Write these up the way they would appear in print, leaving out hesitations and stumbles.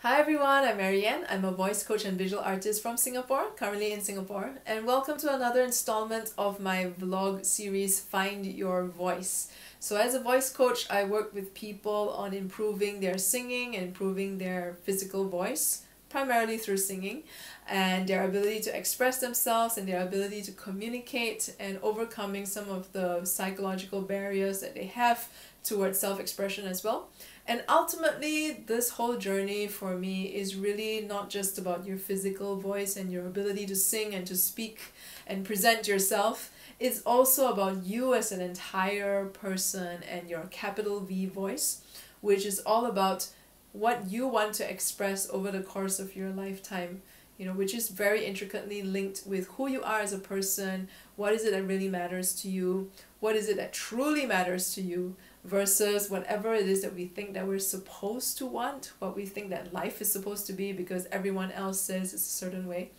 Hi everyone, I'm MaryAnn. I'm a voice coach and visual artist from Singapore, currently in Singapore, and welcome to another installment of my vlog series, Find Your Voice. So as a voice coach, I work with people on improving their singing and improving their physical voice, primarily through singing, and their ability to express themselves and their ability to communicate and overcoming some of the psychological barriers that they have towards self-expression as well. And ultimately, this whole journey for me is really not just about your physical voice and your ability to sing and to speak and present yourself. It's also about you as an entire person and your capital V voice, which is all about what you want to express over the course of your lifetime, which is very intricately linked with who you are as a person, what is it that really matters to you, what is it that truly matters to you, versus whatever it is that we think that we're supposed to want, what we think that life is supposed to be because everyone else says it's a certain way.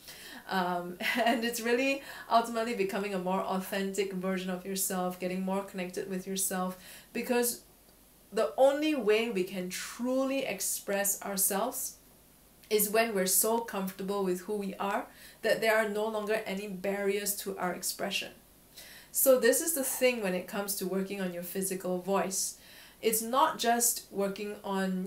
And it's really ultimately becoming a more authentic version of yourself, getting more connected with yourself, because the only way we can truly express ourselves is when we're so comfortable with who we are that there are no longer any barriers to our expression. So this is the thing when it comes to working on your physical voice. It's not just working on,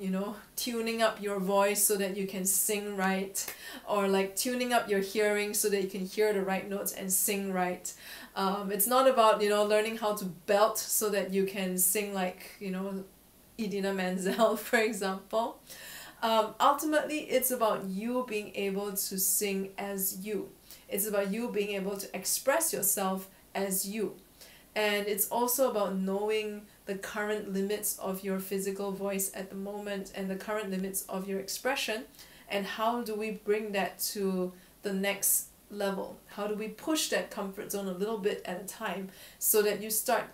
tuning up your voice so that you can sing right, or like tuning up your hearing so that you can hear the right notes and sing right. It's not about, learning how to belt so that you can sing like, Idina Menzel, for example. Ultimately, it's about you being able to sing as you. It's about you being able to express yourself as you. And it's also about knowing the current limits of your physical voice at the moment and the current limits of your expression, and how do we bring that to the next level? How do we push that comfort zone a little bit at a time so that you start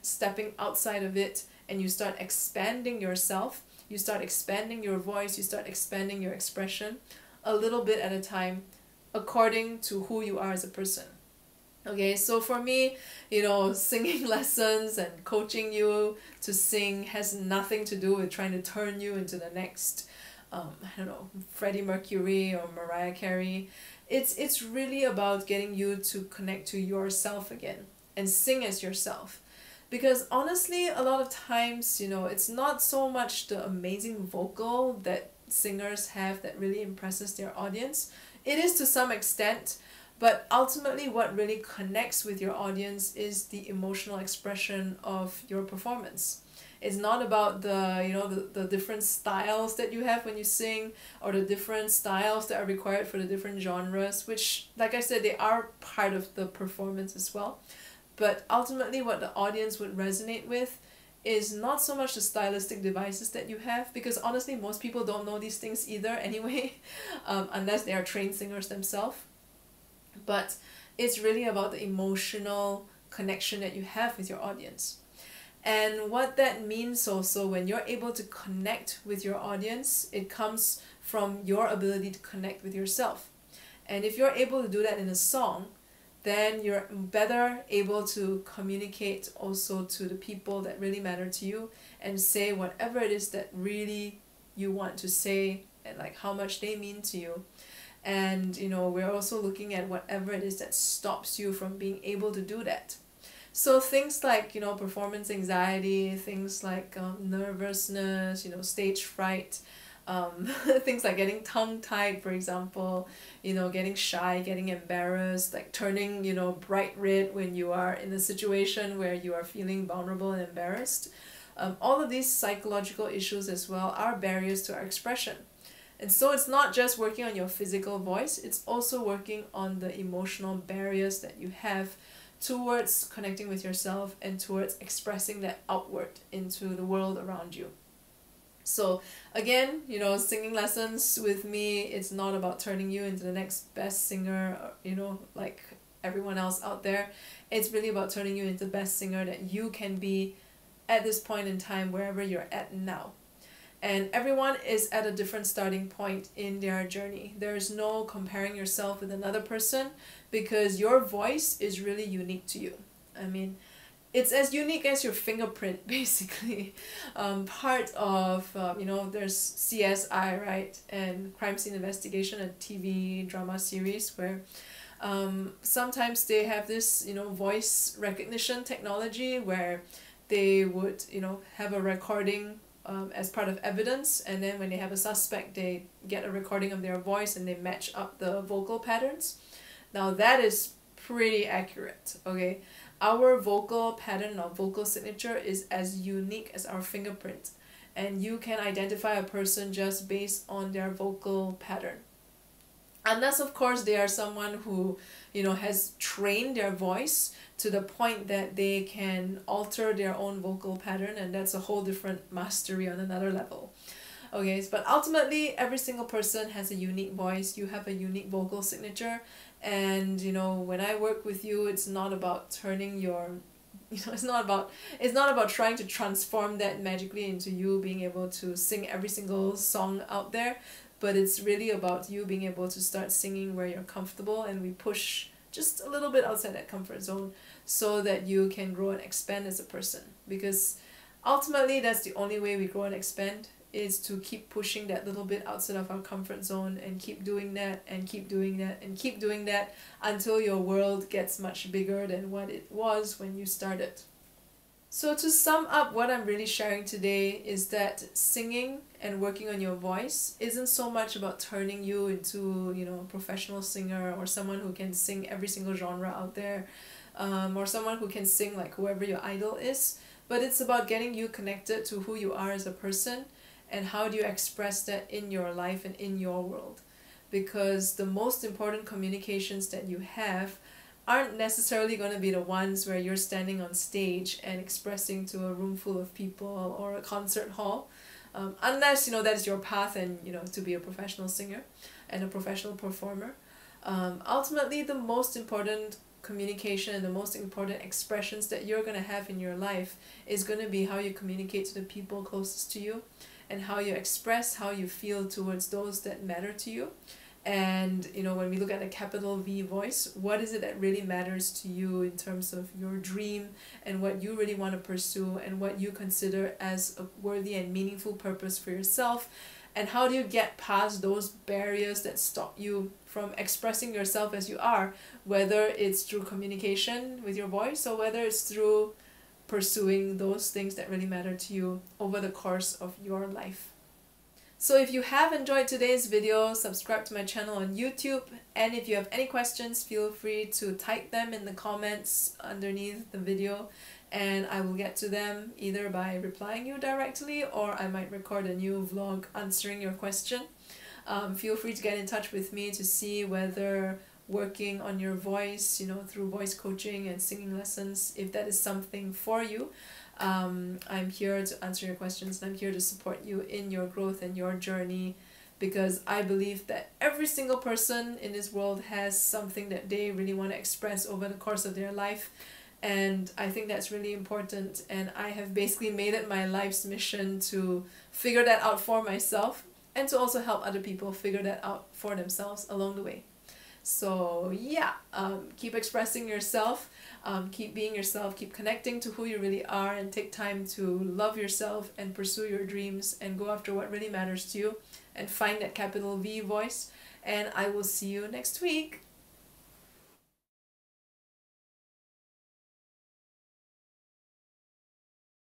stepping outside of it and you start expanding yourself, you start expanding your voice, you start expanding your expression a little bit at a time according to who you are as a person. Okay, so for me, singing lessons and coaching you to sing has nothing to do with trying to turn you into the next, Freddie Mercury or Mariah Carey. It's really about getting you to connect to yourself again and sing as yourself. Because honestly, a lot of times, it's not so much the amazing vocal that singers have that really impresses their audience. It is to some extent, but ultimately what really connects with your audience is the emotional expression of your performance. It's not about the different styles that you have when you sing, or the different styles that are required for the different genres, which, like I said, they are part of the performance as well. But ultimately what the audience would resonate with is not so much the stylistic devices that you have, because honestly most people don't know these things either anyway, unless they are trained singers themselves. But it's really about the emotional connection that you have with your audience. And what that means also, when you're able to connect with your audience, it comes from your ability to connect with yourself. And if you're able to do that in a song, then you're better able to communicate also to the people that really matter to you and say whatever it is that really you want to say and like how much they mean to you. And we're also looking at whatever it is that stops you from being able to do that. So things like performance anxiety, things like nervousness, stage fright, things like getting tongue-tied, for example, getting shy, getting embarrassed, like turning bright red when you are in a situation where you are feeling vulnerable and embarrassed. All of these psychological issues as well are barriers to our expression. And so it's not just working on your physical voice, it's also working on the emotional barriers that you have towards connecting with yourself and towards expressing that outward into the world around you. So again, singing lessons with me, it's not about turning you into the next best singer, like everyone else out there. It's really about turning you into the best singer that you can be at this point in time, wherever you're at now. And everyone is at a different starting point in their journey. There's no comparing yourself with another person, because your voice is really unique to you. I mean, it's as unique as your fingerprint, basically. Part of, there's CSI, right? And Crime Scene Investigation, a TV drama series where sometimes they have this, voice recognition technology where they would, have a recording as part of evidence, and then when they have a suspect, they get a recording of their voice and they match up the vocal patterns. Now that is pretty accurate, okay? Our vocal pattern or vocal signature is as unique as our fingerprint, and you can identify a person just based on their vocal pattern. Unless, of course, they are someone who, has trained their voice to the point that they can alter their own vocal pattern, and that's a whole different mastery on another level. Okay, but ultimately, every single person has a unique voice. You have a unique vocal signature, and when I work with you, it's not about turning your it's not about trying to transform that magically into you being able to sing every single song out there, but it's really about you being able to start singing where you're comfortable, and we push just a little bit outside that comfort zone so that you can grow and expand as a person. Because ultimately, that's the only way we grow and expand, is to keep pushing that little bit outside of our comfort zone and keep doing that and keep doing that and keep doing that until your world gets much bigger than what it was when you started. So to sum up, what I'm really sharing today is that singing and working on your voice isn't so much about turning you into, a professional singer or someone who can sing every single genre out there, or someone who can sing like whoever your idol is, but it's about getting you connected to who you are as a person and how do you express that in your life and in your world. Because the most important communications that you have aren't necessarily going to be the ones where you're standing on stage and expressing to a room full of people or a concert hall, unless that is your path and to be a professional singer and a professional performer. Ultimately, the most important communication and the most important expressions that you're going to have in your life is going to be how you communicate to the people closest to you and how you express how you feel towards those that matter to you. And when we look at a capital V voice, what is it that really matters to you in terms of your dream and what you really want to pursue and what you consider as a worthy and meaningful purpose for yourself? And how do you get past those barriers that stop you from expressing yourself as you are, whether it's through communication with your voice or whether it's through pursuing those things that really matter to you over the course of your life. So if you have enjoyed today's video, subscribe to my channel on YouTube, and if you have any questions, feel free to type them in the comments underneath the video, and I will get to them either by replying you directly or I might record a new vlog answering your question. Feel free to get in touch with me to see whether working on your voice, through voice coaching and singing lessons, if that is something for you. I'm here to answer your questions, and I'm here to support you in your growth and your journey, because I believe that every single person in this world has something that they really want to express over the course of their life, and I think that's really important, and I have basically made it my life's mission to figure that out for myself and to also help other people figure that out for themselves along the way. So yeah, keep expressing yourself, keep being yourself, keep connecting to who you really are, and take time to love yourself and pursue your dreams and go after what really matters to you and find that capital V voice. And I will see you next week.